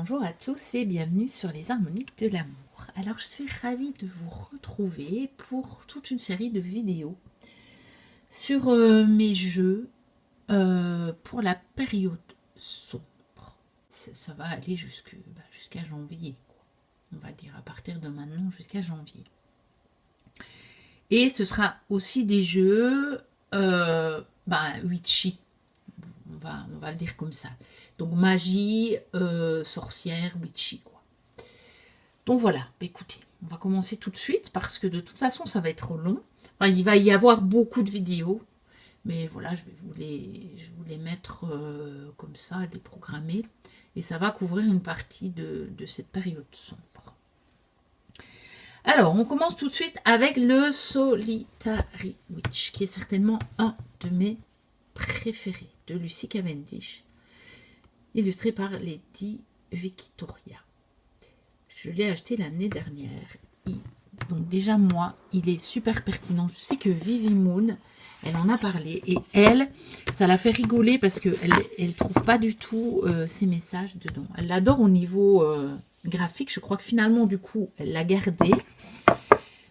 bonjour à tous et bienvenue sur les harmoniques de l'amour. Alors je suis ravie de vous retrouver pour toute une série de vidéos sur mes jeux pour la période sombre. Ça va aller jusqu'à janvier, quoi. On va dire à partir de maintenant jusqu'à janvier. Et ce sera aussi des jeux witchy. On va le dire comme ça. Donc magie, sorcière, witchy, quoi. Donc voilà, les on va commencer tout de suite parce que de toute façon ça va être long. Enfin, il va y avoir beaucoup de vidéos, mais voilà, je vais vous les mettre comme ça, les programmer. Et ça va couvrir une partie de cette période sombre. Alors, on commence tout de suite avec le Solitary Witch, qui est certainement un de mes préférés, de Lucy Cavendish, illustré par Lady Victoria. Je l'ai acheté l'année dernière. Donc déjà, moi, il est super pertinent. Je sais que Vivi Moon, elle en a parlé. Et elle, ça l'a fait rigoler parce qu'elle ne trouve pas du tout ses messages dedans. Elle l'adore au niveau graphique. Je crois que finalement, du coup, elle l'a gardé.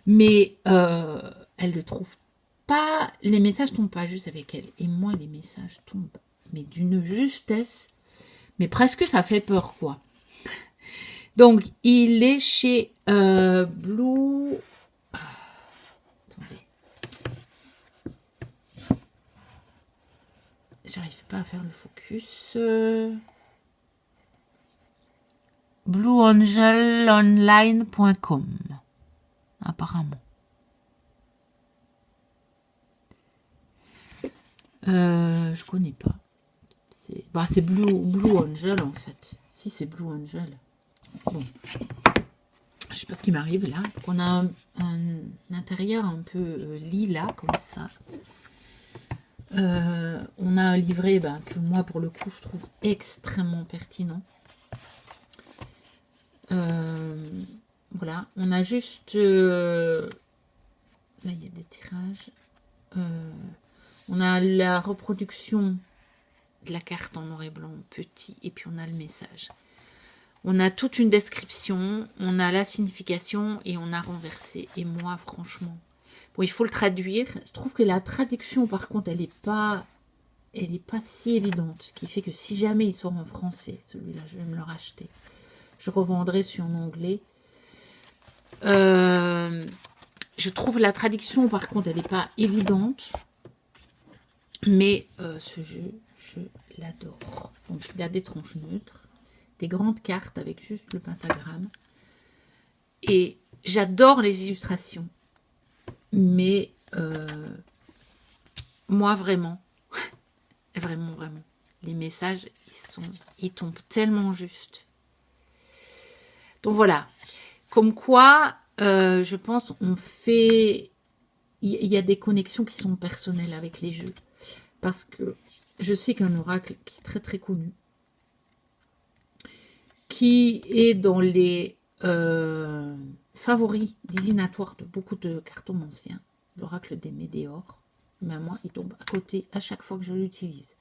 Mais elle ne trouve pas... Les messages ne tombent pas juste avec elle. Et moi, les messages tombent. Mais d'une justesse. Mais presque, ça fait peur, quoi. Donc, il est chez Blue... Attendez. J'arrive pas à faire le focus. blueangelonline.com apparemment. Je connais pas. C'est Blue Angel en fait. Si, c'est Blue Angel. Bon. Je sais pas ce qui m'arrive là. On a un intérieur un peu lilas comme ça. On a un livret que moi pour le coup je trouve extrêmement pertinent. Voilà, on a juste là il y a des tirages. On a la reproduction de la carte en noir et blanc petit et puis on a le message. On a toute une description, on a la signification et on a renversé. Et moi, franchement, bon, il faut le traduire. Je trouve que la traduction, par contre, elle n'est pas si évidente. Ce qui fait que si jamais il sort en français, celui-là, je vais me le racheter. Je revendrai celui en anglais. Je trouve la traduction, par contre, elle n'est pas évidente. Mais ce jeu, je l'adore. Donc, il a des tranches neutres. Des grandes cartes avec juste le pentagramme. Et j'adore les illustrations. Mais moi, vraiment, vraiment, les messages, ils tombent tellement juste. Donc voilà. Comme quoi, je pense, il y a des connexions qui sont personnelles avec les jeux. Parce que je sais qu'un oracle qui est très très connu, qui est dans les favoris divinatoires de beaucoup de cartomanciens, l'oracle des Médéors. Mais moi, il tombe à côté à chaque fois que je l'utilise.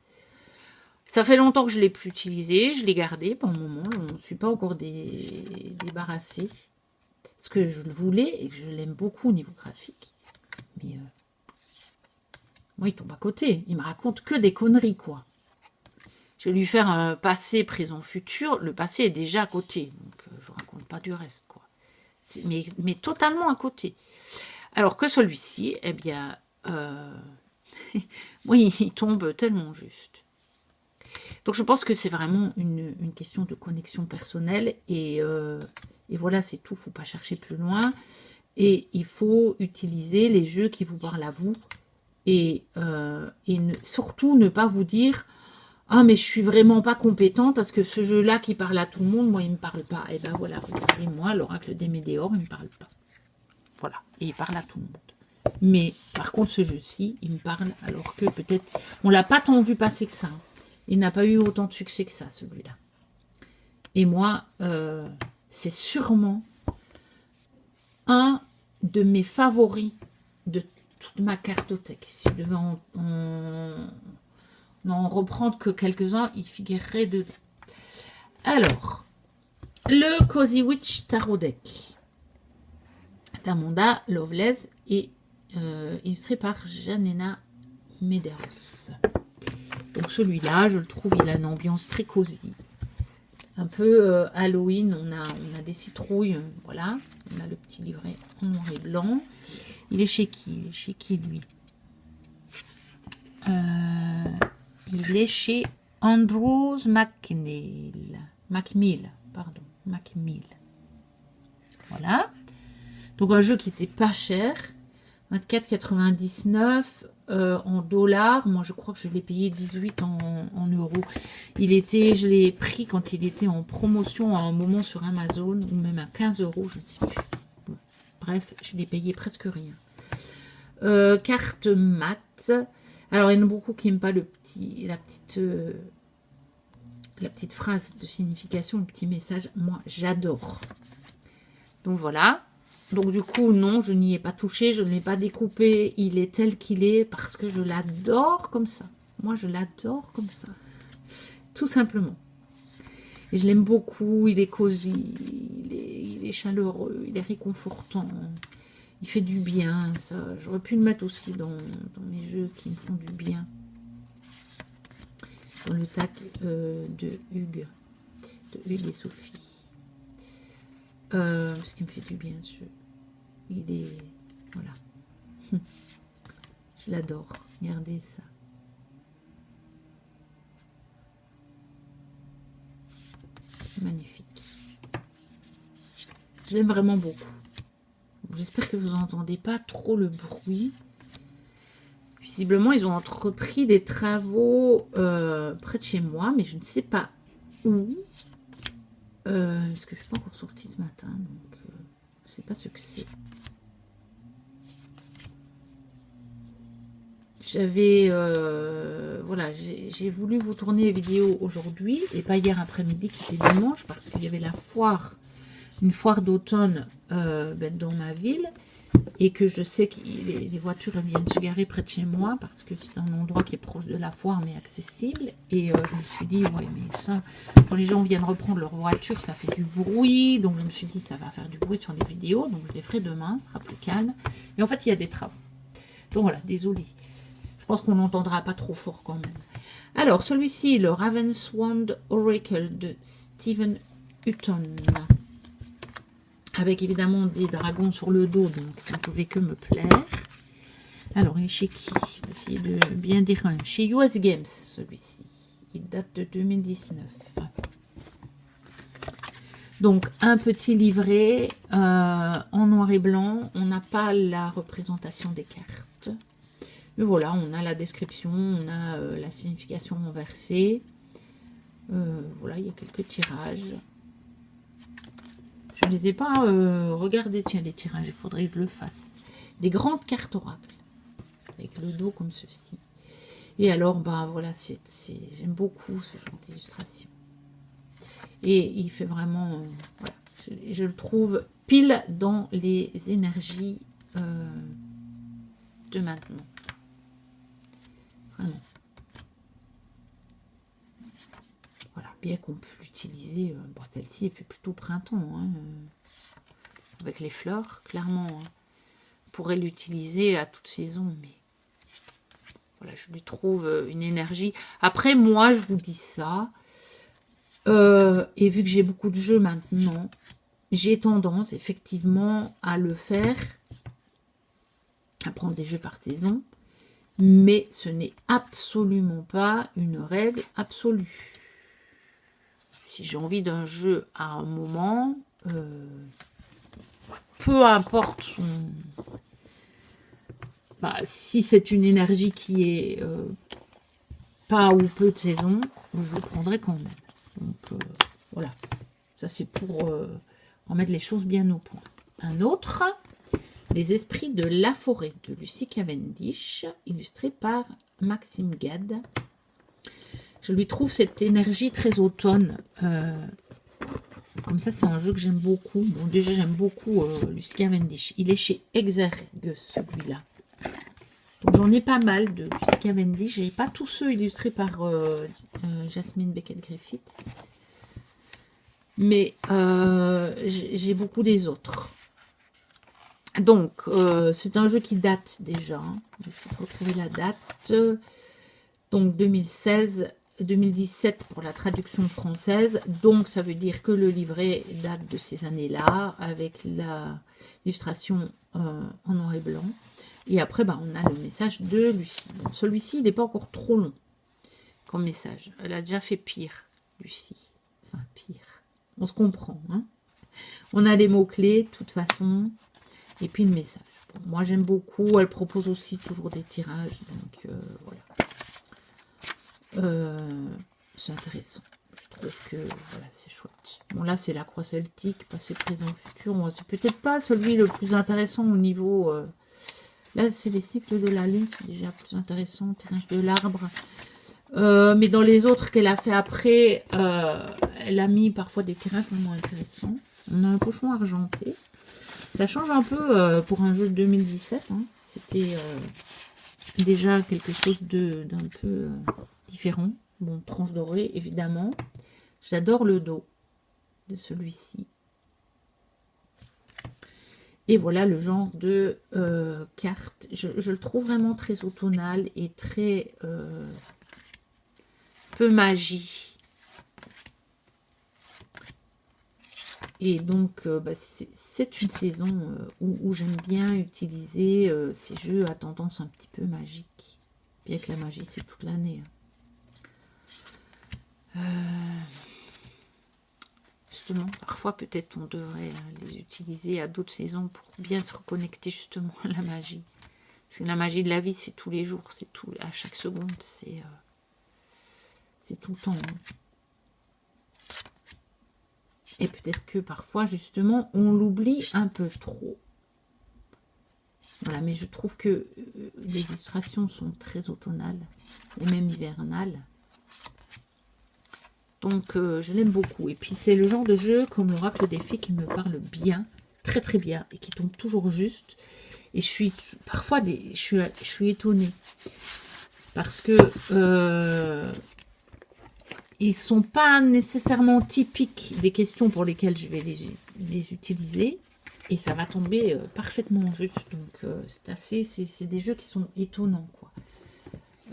Ça fait longtemps que je ne l'ai plus utilisé, je l'ai gardé pour le moment, je ne suis pas encore débarrassée. Parce que je le voulais et que je l'aime beaucoup au niveau graphique. Mais moi, il tombe à côté. Il me raconte que des conneries, quoi. Je vais lui faire un passé, présent, futur. Le passé est déjà à côté. Donc, je ne raconte pas du reste, quoi. Mais totalement à côté. Alors que celui-ci, eh bien, oui, il tombe tellement juste. Donc, je pense que c'est vraiment une question de connexion personnelle. Et voilà, c'est tout. Il ne faut pas chercher plus loin. Et il faut utiliser les jeux qui vous parlent à vous. Et surtout, ne pas vous dire... Ah, mais je suis vraiment pas compétente parce que ce jeu-là qui parle à tout le monde, moi, il me parle pas. Et ben voilà, regardez-moi, l'oracle des Médéors, il me parle pas. Voilà, et il parle à tout le monde. Mais par contre, ce jeu-ci, il me parle alors que peut-être... On l'a pas tant vu passer que ça. Hein. Il n'a pas eu autant de succès que ça, celui-là. Et moi, c'est sûrement un de mes favoris de toute ma cartothèque. Si je devais n'en reprendre que quelques-uns, il figurerait dedans. Alors, Le Cozy Witch Tarot Deck d'Amanda Loveless et illustré par Janena Medeiros. Donc celui-là, je le trouve, il a une ambiance très cosy. Un peu Halloween, on a des citrouilles, voilà. On a le petit livret en noir et blanc. Il est chez qui? Il est chez qui, lui? Il est chez Andrews Macmill, pardon, Macmill. Voilà. Donc un jeu qui était pas cher, 24,99 en dollars. Moi je crois que je l'ai payé 18 en euros. Je l'ai pris quand il était en promotion à un moment sur Amazon, ou même à 15 euros, je ne sais plus. Bon. Bref, je l'ai payé presque rien. Carte mat. Alors il y en a beaucoup qui n'aiment pas la petite phrase de signification, le petit message. Moi j'adore. Donc voilà. Donc du coup, non, je n'y ai pas touché, je ne l'ai pas découpé. Il est tel qu'il est parce que je l'adore comme ça. Moi, je l'adore comme ça. Tout simplement. Et je l'aime beaucoup, il est cosy, il est chaleureux, il est réconfortant. Il fait du bien, ça. J'aurais pu le mettre aussi dans mes jeux qui me font du bien. Dans le tac de Hugues et Sophie. Parce qu'il me fait du bien ce jeu. Il est... Voilà. Je l'adore. Regardez ça. Magnifique. Je l'aime vraiment beaucoup. J'espère que vous n'entendez pas trop le bruit. Visiblement, ils ont entrepris des travaux près de chez moi, mais je ne sais pas où. Parce que je ne suis pas encore sortie ce matin, donc je ne sais pas ce que c'est. J'avais, voilà, j'ai voulu vous tourner les vidéos aujourd'hui et pas hier après-midi qui était dimanche parce qu'il y avait la foire, une foire d'automne dans ma ville et que je sais que les voitures viennent se garer près de chez moi parce que c'est un endroit qui est proche de la foire mais accessible et je me suis dit, ouais mais ça, quand les gens viennent reprendre leur voiture, ça fait du bruit, donc je me suis dit ça va faire du bruit sur les vidéos, donc je les ferai demain, ce sera plus calme. Et en fait, il y a des travaux. Donc voilà, désolé. Je pense qu'on n'entendra pas trop fort quand même. Alors, celui-ci, le Ravenswand Oracle de Stephen Hutton. Avec évidemment des dragons sur le dos, donc ça ne pouvait que me plaire. Alors, il est chez qui? Je vais essayer de bien dire quand même. Chez US Games, celui-ci. Il date de 2019. Donc, un petit livret en noir et blanc. On n'a pas la représentation des cartes. Mais voilà, on a la description, on a la signification renversée. Voilà, il y a quelques tirages. Je ne les ai pas regardés, tiens, les tirages, il faudrait que je le fasse. Des grandes cartes oracles, avec le dos comme ceci. Et alors, ben voilà, j'aime beaucoup ce genre d'illustration. Et il fait vraiment, voilà, je le trouve pile dans les énergies de maintenant. Vraiment. Voilà, bien qu'on peut l'utiliser. Bon, celle-ci, elle fait plutôt printemps. Hein, avec les fleurs, clairement. Hein. On pourrait l'utiliser à toute saison, mais voilà, je lui trouve une énergie. Après, moi, je vous dis ça. Et vu que j'ai beaucoup de jeux maintenant, j'ai tendance, effectivement, à le faire. À prendre des jeux par saison. Mais ce n'est absolument pas une règle absolue. Si j'ai envie d'un jeu à un moment, peu importe son... Bah, si c'est une énergie qui est pas ou peu de saison, je le prendrai quand même. Donc voilà, ça c'est pour remettre les choses bien au point. Un autre... Les esprits de la forêt de Lucie Cavendish, illustré par Maxime Gad. Je lui trouve cette énergie très automne. Comme ça, c'est un jeu que j'aime beaucoup. Bon, déjà, j'aime beaucoup Lucie Cavendish. Il est chez Exergue, celui-là. Donc, j'en ai pas mal de Lucie Cavendish. Je n'ai pas tous ceux illustrés par Jasmine Beckett-Griffith. Mais j'ai beaucoup des autres. Donc, c'est un jeu qui date déjà. Je vais essayer de retrouver la date. Donc, 2017 pour la traduction française. Donc, ça veut dire que le livret date de ces années-là, avec l'illustration en noir et blanc. Et après, bah, on a le message de Lucie. Celui-ci, il n'est pas encore trop long comme message. Elle a déjà fait pire, Lucie. Enfin, pire. On se comprend, hein. On a les mots-clés, de toute façon. Et puis le message. Bon, moi, j'aime beaucoup. Elle propose aussi toujours des tirages. Donc, voilà. C'est intéressant. Je trouve que, voilà, c'est chouette. Bon, là, c'est la croix celtique, passé, présent, futur. Moi, c'est peut-être pas celui le plus intéressant au niveau... Là, c'est les cycles de la lune. C'est déjà plus intéressant. Tirage de l'arbre. Mais dans les autres qu'elle a fait après, elle a mis parfois des tirages vraiment intéressants. On a un pochon argenté. Ça change un peu pour un jeu de 2017. Hein. C'était déjà quelque chose d'un peu différent. Bon, tranche dorée, évidemment. J'adore le dos de celui-ci. Et voilà le genre de carte. Je le trouve vraiment très automnal et très... peu magie. Et donc, bah, c'est une saison où j'aime bien utiliser ces jeux à tendance un petit peu magique. Bien que la magie, c'est toute l'année. Justement, parfois, peut-être on devrait les utiliser à d'autres saisons pour bien se reconnecter justement à la magie. Parce que la magie de la vie, c'est tous les jours, c'est tout, à chaque seconde, c'est tout le temps. Hein. Et peut-être que parfois, justement, on l'oublie un peu trop. Voilà, mais je trouve que les illustrations sont très automnales, et même hivernales. Donc, je l'aime beaucoup. Et puis, c'est le genre de jeu, comme l'Oracle des Fées, qui me parle bien, très très bien, et qui tombe toujours juste. Et je suis parfois, je suis étonnée. Parce que... ils sont pas nécessairement typiques des questions pour lesquelles je vais les utiliser. Et ça va tomber parfaitement juste. Donc, c'est des jeux qui sont étonnants, quoi.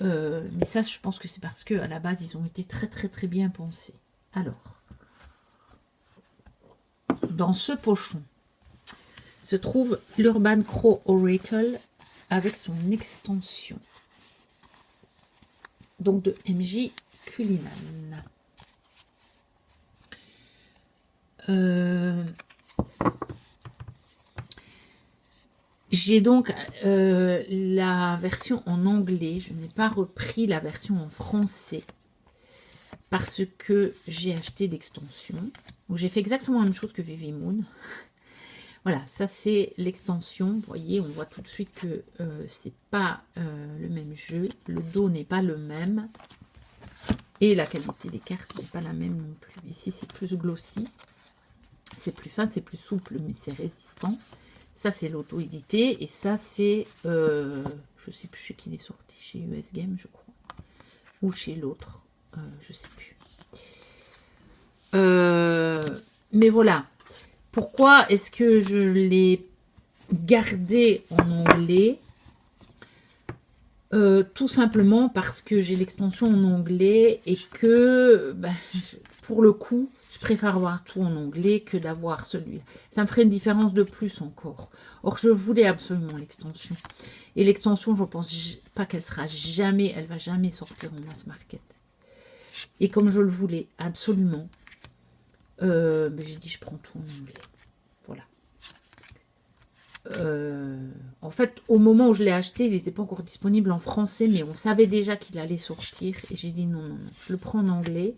Mais ça, je pense que c'est parce qu'à la base, ils ont été très, très, très bien pensés. Alors, dans ce pochon, se trouve l'Urban Crow Oracle avec son extension. Donc, de MJ Cullinan. J'ai donc la version en anglais. Je n'ai pas repris la version en français parce que j'ai acheté l'extension. Donc j'ai fait exactement la même chose que Vivi Moon. Voilà, ça c'est l'extension. Vous voyez, on voit tout de suite que c'est pas le même jeu. Le dos n'est pas le même. Et la qualité des cartes n'est pas la même non plus. Ici, c'est plus glossy. C'est plus fin, c'est plus souple, mais c'est résistant. Ça, c'est l'auto-édité. Et ça, c'est... je sais plus chez qui il est sorti. Chez US Game, je crois. Ou chez l'autre. Je sais plus. Mais voilà. Pourquoi est-ce que je l'ai gardé en anglais ? Tout simplement parce que j'ai l'extension en anglais et que, bah, pour le coup, je préfère avoir tout en anglais que d'avoir celui-là. Ça me ferait une différence de plus encore. Or, je voulais absolument l'extension. Et l'extension, je ne pense pas qu'elle sera jamais, elle va jamais sortir en mass market. Et comme je le voulais absolument, j'ai dit je prends tout en anglais. Voilà. En fait, au moment où je l'ai acheté, il n'était pas encore disponible en français, mais on savait déjà qu'il allait sortir. Et j'ai dit non, non, non, je le prends en anglais.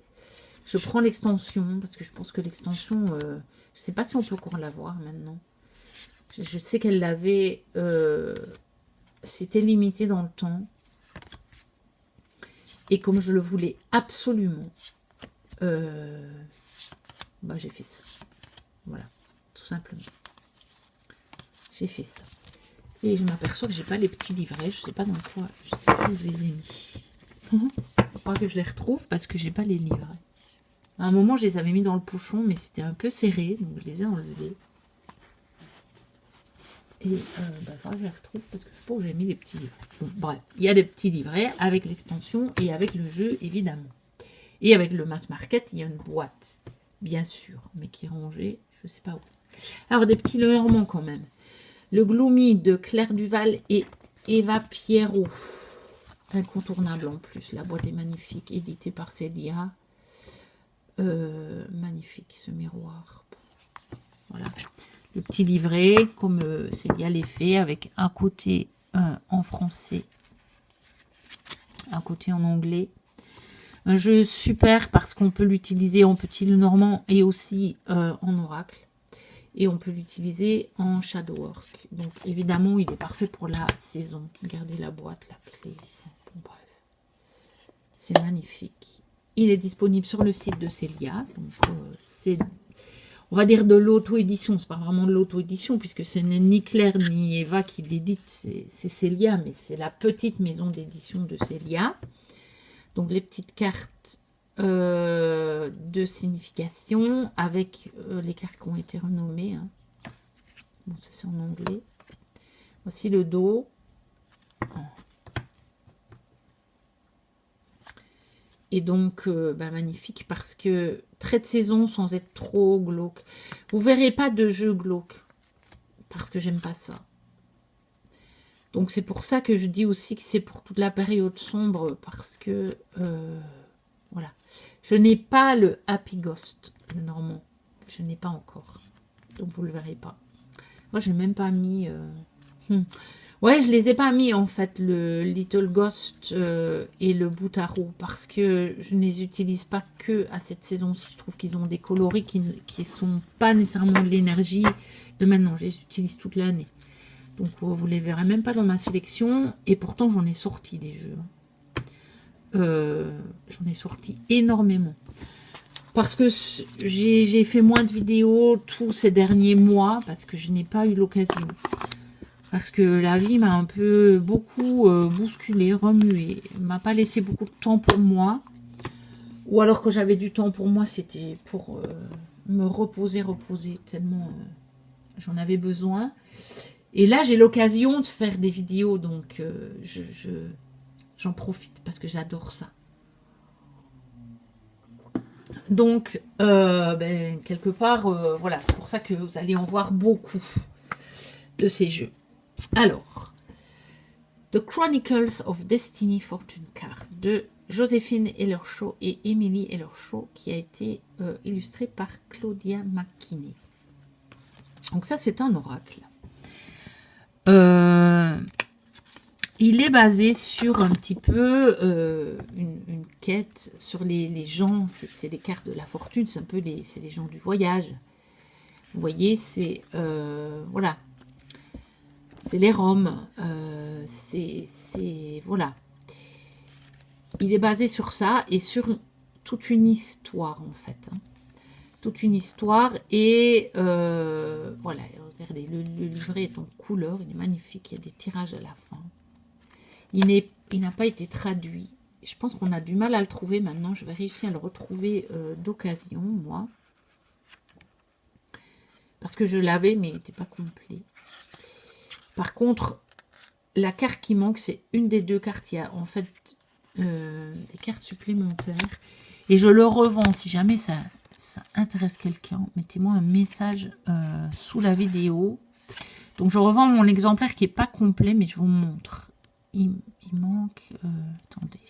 Je prends l'extension, parce que je pense que l'extension, je ne sais pas si on peut encore l'avoir maintenant. Je sais qu'elle l'avait, c'était limité dans le temps. Et comme je le voulais absolument, bah, j'ai fait ça. Voilà, tout simplement. J'ai fait ça. Et je m'aperçois que j'ai pas les petits livrets. Je sais pas dans quoi. Je sais plus où je les ai mis. Il faut que je les retrouve parce que j'ai pas les livrets. À un moment, je les avais mis dans le pochon, mais c'était un peu serré, donc je les ai enlevés. Et il faudra que je les retrouve parce que je sais pas où j'ai mis les petits livrets. Bon, bref, il y a des petits livrets avec l'extension et avec le jeu, évidemment. Et avec le mass market, il y a une boîte, bien sûr, mais qui est rangée, je sais pas où. Alors, des petits Lenormand quand même. Le Gloomy de Claire Duval et Eva Pierrot. Incontournable en plus. La boîte est magnifique, édité par Célia. Magnifique ce miroir. Voilà. Le petit livret, comme Célia l'a fait, avec un côté en français, un côté en anglais. Un jeu super parce qu'on peut l'utiliser en petit Lenormand et aussi en oracle. Et on peut l'utiliser en shadow work. Donc évidemment, il est parfait pour la saison. Regardez la boîte, la clé. Bon, bref. C'est magnifique. Il est disponible sur le site de Célia. Donc c'est, on va dire, de l'auto-édition. C'est pas vraiment de l'auto-édition puisque ce n'est ni Claire ni Eva qui l'édite. C'est Célia, mais c'est la petite maison d'édition de Célia. Donc les petites cartes de signification avec les cartes qui ont été renommées. Hein. Bon, ça c'est en anglais. Voici le dos. Et donc, magnifique parce que trait de saison sans être trop glauque. Vous verrez pas de jeu glauque parce que j'aime pas ça. Donc c'est pour ça que je dis aussi que c'est pour toute la période sombre parce que voilà. Je n'ai pas le Happy Ghost, le Normand. Je n'ai pas encore. Donc vous le verrez pas. Moi je n'ai même pas mis. Ouais, je les ai pas mis en fait, le Little Ghost et le Boutaro, parce que je ne les utilise pas que à cette saison-ci. Je trouve qu'ils ont des coloris qui sont pas nécessairement de l'énergie de maintenant. Je les utilise toute l'année. Donc vous les verrez même pas dans ma sélection. Et pourtant j'en ai sorti des jeux. J'en ai sorti énormément. Parce que j'ai fait moins de vidéos tous ces derniers mois, parce que je n'ai pas eu l'occasion. Parce que la vie m'a un peu beaucoup bousculé, remué. M'a pas laissé beaucoup de temps pour moi. Ou alors que j'avais du temps pour moi, c'était pour me reposer, tellement j'en avais besoin. Et là, j'ai l'occasion de faire des vidéos, donc j'en profite parce que j'adore ça. Donc, quelque part, voilà, c'est pour ça que vous allez en voir beaucoup de ces jeux. Alors, The Chronicles of Destiny Fortune Card de Joséphine Ellershaw et Emily Ellershaw, qui a été illustré par Claudia McKinney. Donc ça, c'est un oracle. Il est basé sur un petit peu une quête sur les gens, c'est les cartes de la fortune, c'est un peu les gens du voyage. Vous voyez, c'est voilà. C'est les Roms, voilà. Il est basé sur ça et sur toute une histoire en fait. Hein. Toute une histoire et voilà, regardez, le livret est en couleur, il est magnifique, il y a des tirages à la fin. Il n'a pas été traduit. Je pense qu'on a du mal à le trouver maintenant, je vais réussir à le retrouver d'occasion, moi. Parce que je l'avais, mais il n'était pas complet. Par contre, la carte qui manque, c'est une des deux cartes. Il y a en fait des cartes supplémentaires. Et je le revends. Si jamais ça intéresse quelqu'un, mettez-moi un message sous la vidéo. Donc, je revends mon exemplaire qui n'est pas complet, mais je vous montre. Il manque... attendez.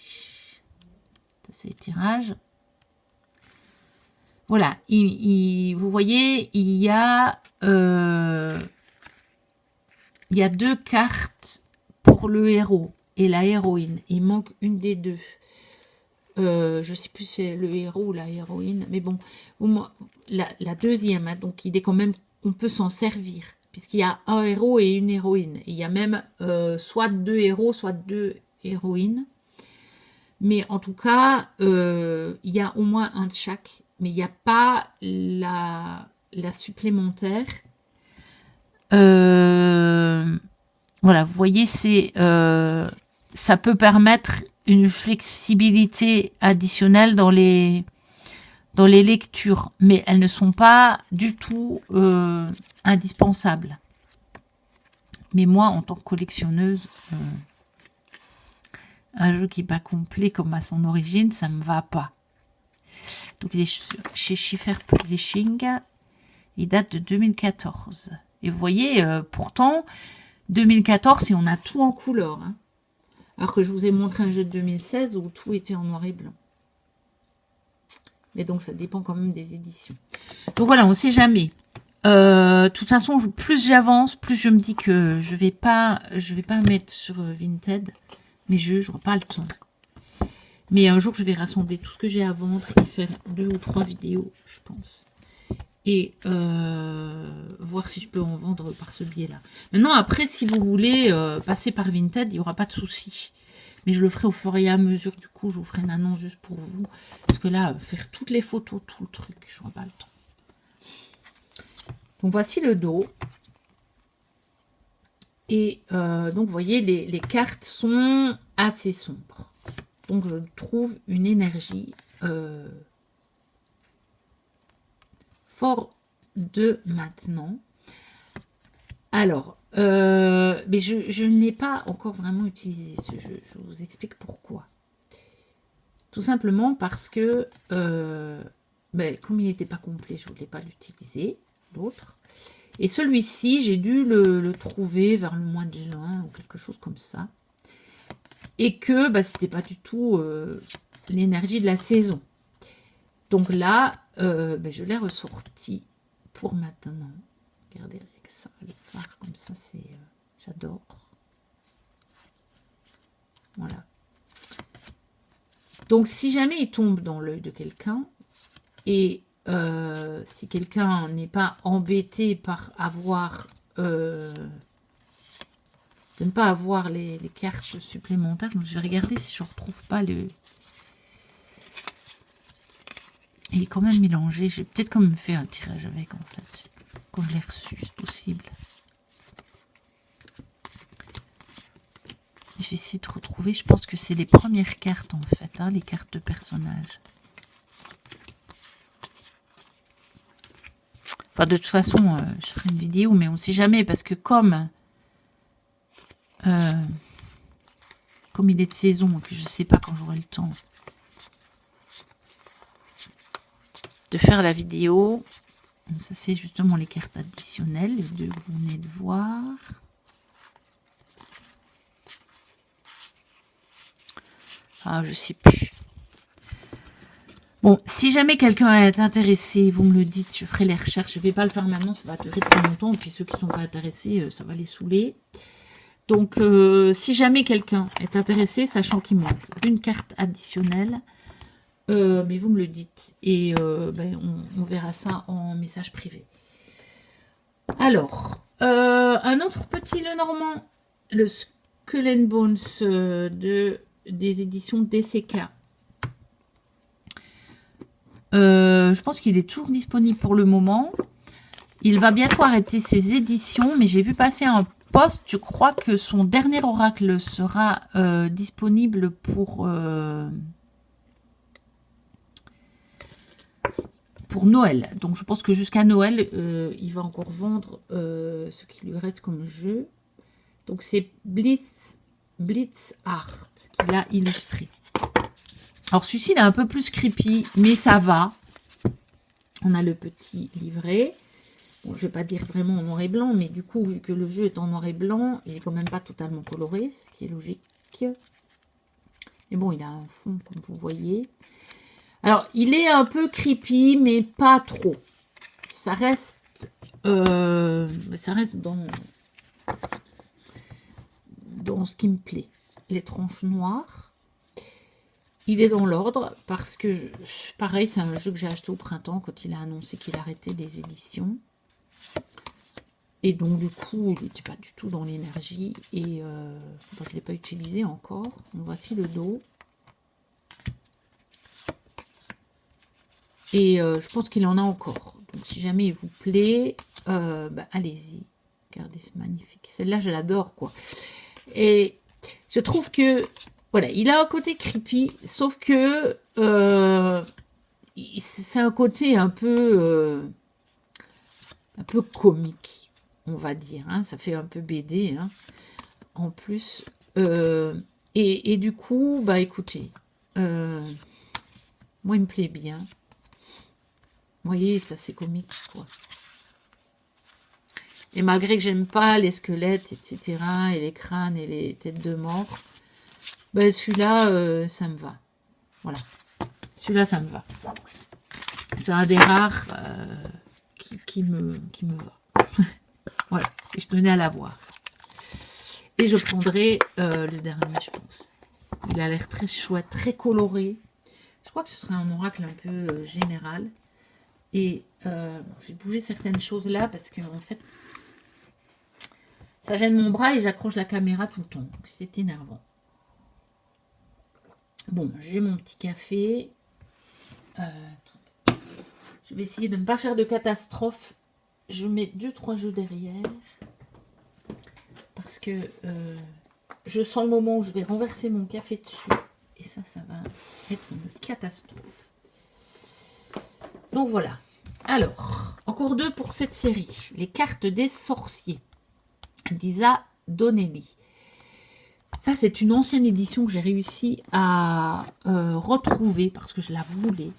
Ça, c'est les tirages. Voilà. Vous voyez, il y a deux cartes pour le héros et la héroïne. Il manque une des deux. Je ne sais plus si c'est le héros ou la héroïne. Mais bon, la deuxième. Hein, donc, il est quand même... On peut s'en servir. Puisqu'il y a un héros et une héroïne. Il y a même soit deux héros, soit deux héroïnes. Mais en tout cas, il y a au moins un de chaque. Mais il n'y a pas la supplémentaire. Voilà, vous voyez, ça peut permettre une flexibilité additionnelle dans les dans les lectures, mais elles ne sont pas du tout indispensables. Mais moi, en tant que collectionneuse, un jeu qui n'est pas complet comme à son origine, ça ne me va pas. Donc, il est chez Schiffer Publishing. Il date de 2014. Et vous voyez, pourtant, 2014, et on a tout en couleur. Hein. Alors que je vous ai montré un jeu de 2016 où tout était en noir et blanc. Mais donc, ça dépend quand même des éditions. Donc voilà, on ne sait jamais. De toute façon, plus j'avance, plus je me dis que je vais pas mettre sur Vinted mes jeux, j'aurai pas le temps. Mais un jour, je vais rassembler tout ce que j'ai à vendre et faire 2 ou 3 vidéos, je pense. Et voir si je peux en vendre par ce biais-là. Maintenant, après, si vous voulez passer par Vinted, il n'y aura pas de souci. Mais je le ferai au fur et à mesure. Du coup, je vous ferai une annonce juste pour vous. Parce que là, faire toutes les photos, tout le truc, je n'aurai pas le temps. Donc, voici le dos. Et donc, vous voyez, les cartes sont assez sombres. Donc, je trouve une énergie fort de maintenant. Alors, mais je ne l'ai pas encore vraiment utilisé ce jeu. Je vous explique pourquoi. Tout simplement parce que, comme il n'était pas complet, je ne voulais pas l'utiliser, l'autre. Et celui-ci, j'ai dû le trouver vers le mois de juin ou quelque chose comme ça. Et que c'était pas du tout l'énergie de la saison. Donc là, je l'ai ressorti pour maintenant. Regardez avec ça, les phares comme ça, c'est j'adore. Voilà. Donc si jamais il tombe dans l'œil de quelqu'un, et si quelqu'un n'est pas embêté par avoir de ne pas avoir les cartes supplémentaires, donc je vais regarder si je ne retrouve pas le... Il est quand même mélangé. J'ai peut-être quand même fait un tirage avec, en fait. Quand je l'ai reçu, c'est possible. Je vais essayer de retrouver. Je pense que c'est les premières cartes, en fait. Hein, les cartes de personnages. Enfin, de toute façon, je ferai une vidéo, mais on ne sait jamais. Parce que comme il est de saison, que je ne sais pas quand j'aurai le temps de faire la vidéo. Ça, c'est justement les cartes additionnelles, les deux que vous venez de voir. Ah, je sais plus. Bon, si jamais quelqu'un est intéressé, vous me le dites, je ferai les recherches. Je ne vais pas le faire maintenant, ça va durer très longtemps. Et puis ceux qui ne sont pas intéressés, ça va les saouler. Donc, si jamais quelqu'un est intéressé, sachant qu'il manque une carte additionnelle, mais vous me le dites. Et on verra ça en message privé. Alors, un autre petit Lenormand, le Skull and Bones des éditions DCK. Je pense qu'il est toujours disponible pour le moment. Il va bientôt arrêter ses éditions, mais j'ai vu passer un post. Je crois que son dernier oracle sera disponible pour Noël. Donc je pense que jusqu'à Noël, il va encore vendre ce qui lui reste comme jeu. Donc c'est Blitz Art qu'il a illustré. Alors celui-ci, il est un peu plus creepy, mais ça va. On a le petit livret. Bon, je ne vais pas dire vraiment en noir et blanc, mais du coup, vu que le jeu est en noir et blanc, il est quand même pas totalement coloré, ce qui est logique. Mais bon, il a un fond, comme vous voyez. Alors, il est un peu creepy, mais pas trop. Ça reste dans ce qui me plaît. Les tranches noires. Il est dans l'ordre parce que, pareil, c'est un jeu que j'ai acheté au printemps quand il a annoncé qu'il arrêtait les éditions. Et donc, du coup, il n'était pas du tout dans l'énergie. Et je ne l'ai pas utilisé encore. Donc, voici le dos. Et je pense qu'il en a encore. Donc, si jamais il vous plaît, allez-y. Regardez, c'est magnifique. Celle-là, je l'adore, quoi. Et je trouve que, voilà, il a un côté creepy, sauf que c'est un côté un peu comique, on va dire. Hein. Ça fait un peu BD, hein. En plus. Et du coup, bah écoutez, moi il me plaît bien. Vous voyez, ça c'est comique, quoi. Et malgré que j'aime pas les squelettes, etc., et les crânes et les têtes de mort, ben celui-là, ça me va. Voilà. Celui-là, ça me va. C'est un des rares qui me va. Voilà. Et je tenais à l'avoir. Et je prendrai le dernier, je pense. Il a l'air très chouette, très coloré. Je crois que ce serait un oracle un peu général. Et je vais bouger certaines choses là parce que en fait, ça gêne mon bras et j'accroche la caméra tout le temps. C'est énervant. Bon, j'ai mon petit café. Je vais essayer de ne pas faire de catastrophe. Je mets 2-3 jeux derrière. Parce que je sens le moment où je vais renverser mon café dessus. Et ça va être une catastrophe. Donc voilà. Alors, encore 2 pour cette série. Les cartes des sorciers d'Isa Donnelly. Ça, c'est une ancienne édition que j'ai réussi à retrouver parce que je la voulais.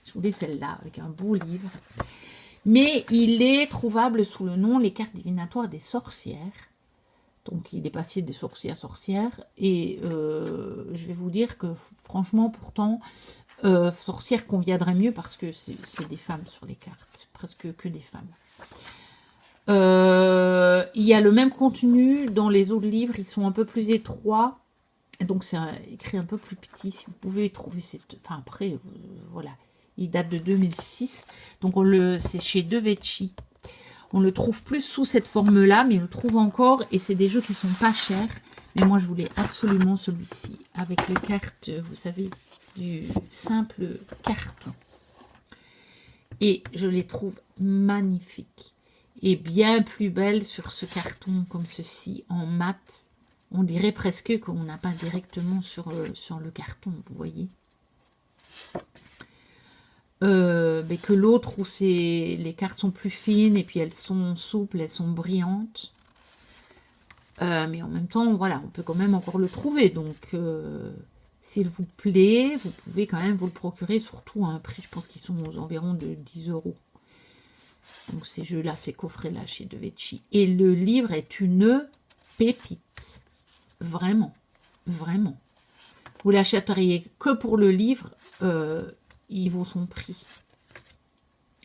Je voulais celle-là avec un beau livre. Mais il est trouvable sous le nom Les cartes divinatoires des sorcières. Donc, il est passé de sorcier à sorcière. Et je vais vous dire que, franchement, pourtant, sorcière conviendrait mieux parce que c'est des femmes sur les cartes. Presque que des femmes. Il y a le même contenu dans les autres livres. Ils sont un peu plus étroits. Donc, c'est écrit un peu plus petit. Si vous pouvez trouver cette... Enfin, après, voilà. Il date de 2006. Donc, c'est chez De Vecchi. On le trouve plus sous cette forme-là, mais on le trouve encore. Et c'est des jeux qui sont pas chers. Mais moi, je voulais absolument celui-ci. Avec les cartes, vous savez, du simple carton. Et je les trouve magnifiques. Et bien plus belles sur ce carton comme ceci, en mat. On dirait presque qu'on n'a pas directement sur le carton, vous voyez. Mais que l'autre où les cartes sont plus fines et puis elles sont souples, elles sont brillantes. Mais en même temps, voilà, on peut quand même encore le trouver. Donc, s'il vous plaît, vous pouvez quand même vous le procurer, surtout à un prix, je pense qu'ils sont aux environs de 10 €. Donc, ces jeux-là, ces coffrets-là chez De Vecchi. Et le livre est une pépite. Vraiment. Vraiment. Vous l'achèteriez que pour le livre, il vaut son prix.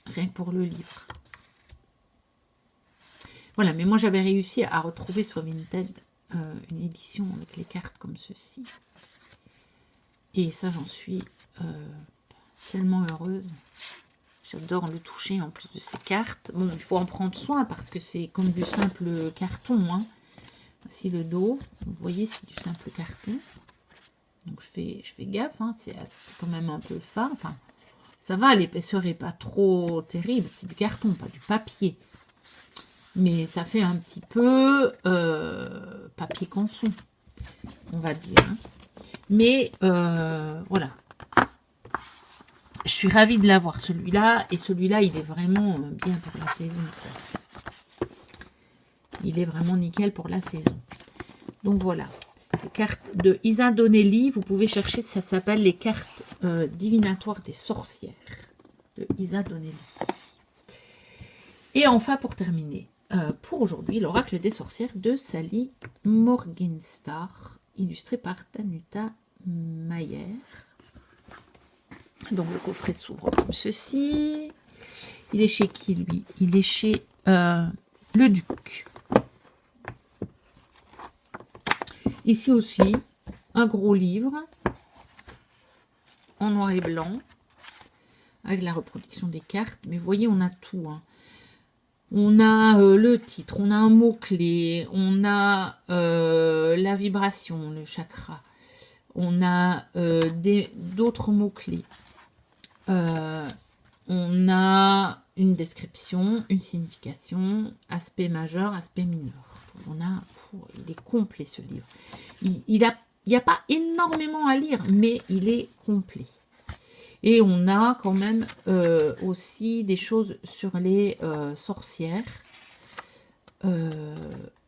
Rien que pour le livre. Voilà, mais moi j'avais réussi à retrouver sur Vinted une édition avec les cartes comme ceci. Et ça, j'en suis tellement heureuse. J'adore le toucher en plus de ces cartes. Bon, il faut en prendre soin parce que c'est comme du simple carton. Hein. Voici le dos. Vous voyez, c'est du simple carton. Donc je fais gaffe, hein, c'est quand même un peu fin. Enfin, ça va, l'épaisseur n'est pas trop terrible. C'est du carton, pas du papier. Mais ça fait un petit peu papier canson, on va dire. Hein. Mais voilà. Je suis ravie de l'avoir, celui-là. Et celui-là, il est vraiment bien pour la saison. Il est vraiment nickel pour la saison. Donc voilà. Les cartes de Isa Donnelly, vous pouvez chercher, ça s'appelle les cartes divinatoires des sorcières de Isa Donnelly. Et enfin, pour terminer, pour aujourd'hui, l'oracle des sorcières de Sally Morgenstar, illustré par Danuta Mayer. Donc le coffret s'ouvre comme ceci. Il est chez qui, lui? Il est chez le Duc. Ici aussi, un gros livre en noir et blanc avec la reproduction des cartes. Mais vous voyez, on a tout. Hein. On a le titre, on a un mot-clé, on a la vibration, le chakra. On a d'autres mots-clés. On a une description, une signification, aspect majeur, aspect mineur. Il est complet ce livre. Il y a pas énormément à lire, mais il est complet. Et on a quand même aussi des choses sur les sorcières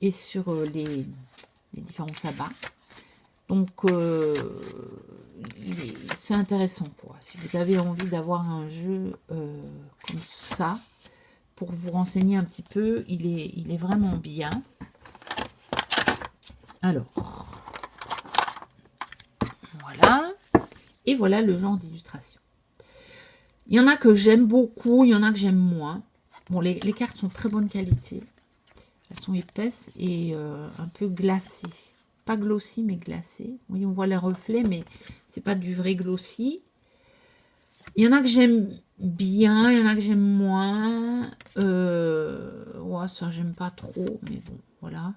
et sur les différents sabbats. Donc, c'est intéressant, quoi. Si vous avez envie d'avoir un jeu comme ça, pour vous renseigner un petit peu, il est vraiment bien. Alors, voilà. Et voilà le genre d'illustration. Il y en a que j'aime beaucoup, il y en a que j'aime moins. Bon, les cartes sont de très bonne qualité. Elles sont épaisses et un peu glacées. Pas glossy, mais glacées. Oui, on voit les reflets, mais c'est pas du vrai glossy. Il y en a que j'aime bien, il y en a que j'aime moins. Ouais, ça, j'aime pas trop, mais bon, voilà.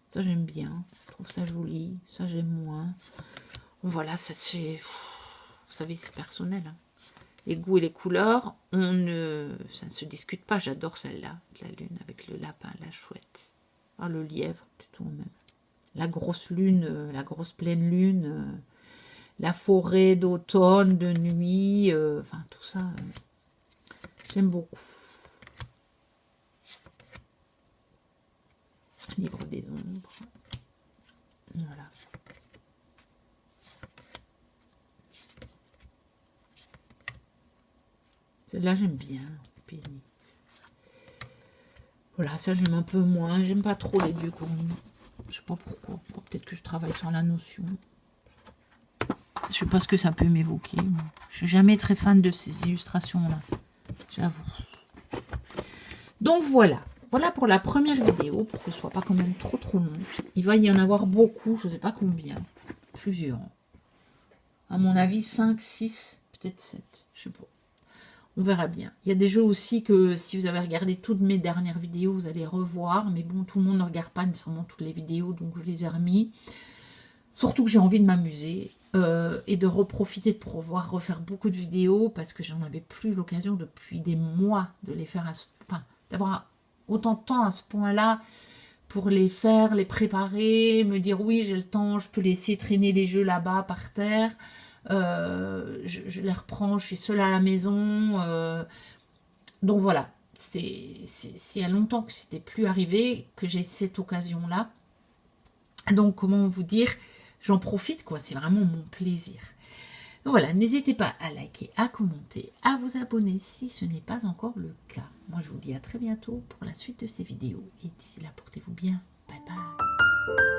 Ça, j'aime bien. Je trouve ça joli. Ça, j'aime moins. Bon, voilà, ça, c'est... Vous savez, c'est personnel, hein. Les goûts et les couleurs, ça ne se discute pas. J'adore celle-là, de la lune, avec le lapin, la chouette. Ah, le lièvre, tout même. La grosse lune, la grosse pleine lune, la forêt d'automne, de nuit, enfin, tout ça, j'aime beaucoup. Livre des ombres. Voilà. Celle-là, j'aime bien. Pénite. Voilà, ça, j'aime un peu moins. J'aime pas trop les dieux communs. Je sais pas pourquoi. Peut-être que je travaille sur la notion. Je sais pas ce que ça peut m'évoquer. Je suis jamais très fan de ces illustrations-là. J'avoue. Donc, voilà. Voilà pour la première vidéo, pour que ce soit pas quand même trop long. Il va y en avoir beaucoup, je sais pas combien. Plusieurs. À mon avis, 5, 6, peut-être 7. Je sais pas. On verra bien. Il y a des jeux aussi que si vous avez regardé toutes mes dernières vidéos, vous allez revoir. Mais bon, tout le monde ne regarde pas nécessairement toutes les vidéos, donc je les ai remis. Surtout que j'ai envie de m'amuser et de reprofiter de pouvoir refaire beaucoup de vidéos parce que j'en avais plus l'occasion depuis des mois de les faire, enfin, d'avoir autant de temps à ce point-là pour les faire, les préparer, me dire oui, j'ai le temps, je peux laisser traîner les jeux là-bas par terre. Je les reprends, je suis seule à la maison. Donc voilà, c'est il y a longtemps que c'était plus arrivé, que j'ai cette occasion-là. Donc comment vous dire, j'en profite quoi, c'est vraiment mon plaisir. Donc voilà, n'hésitez pas à liker, à commenter, à vous abonner si ce n'est pas encore le cas. Moi je vous dis à très bientôt pour la suite de ces vidéos. Et d'ici là, portez-vous bien. Bye bye.